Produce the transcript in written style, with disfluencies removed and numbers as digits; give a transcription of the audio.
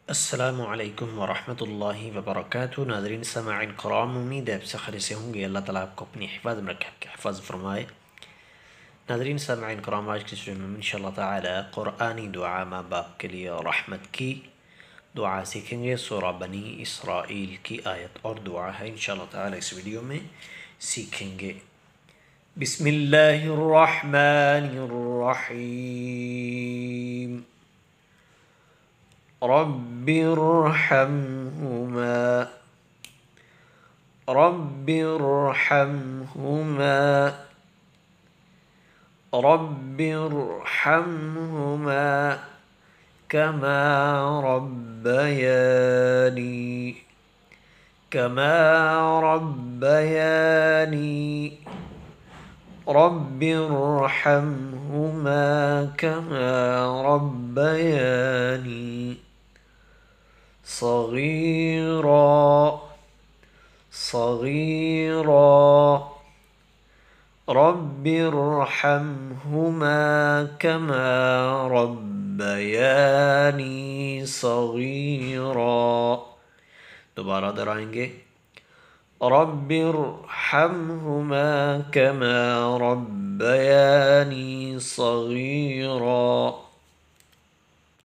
अस्सलामुअलैकुम वरहमतुल्लाहि वबरकातुहू। नाज़रीन समाईन कराम, उम्मीद है आप सब खैरियत से होंगे। अल्लाह ताला आपको अपनी हिफाज़त में रखे, आपकी हिफाज़त फरमाए। नाज़रीन समाईन कराम, आज की इस वीडियो में इंशाअल्लाह ताला क़ुरआनी दुआ माँ बाप के लिए और रहमत की दुआ सीखेंगे। सूरा बनी इसराइल की आयत और दुआ है इंशाअल्लाह ताला इस वीडियो में सीखेंगे। बिस्मिल्लाहिर्रहमानिर्रहीम। रब्बिरहम्हुमा रब्बिरहम्हुमा रब्बिरहम्हुमा कमा रब्बयानी कमा रब्बयानी रब्बिरहम्हुमा कमा रब्बयानी صغيرا صغيرا رب ارحمهما كما ربياني صغيرا। दोबारा दोहराएंगे। रब इरहमहुमा कमा रब्बयानी सगीरा।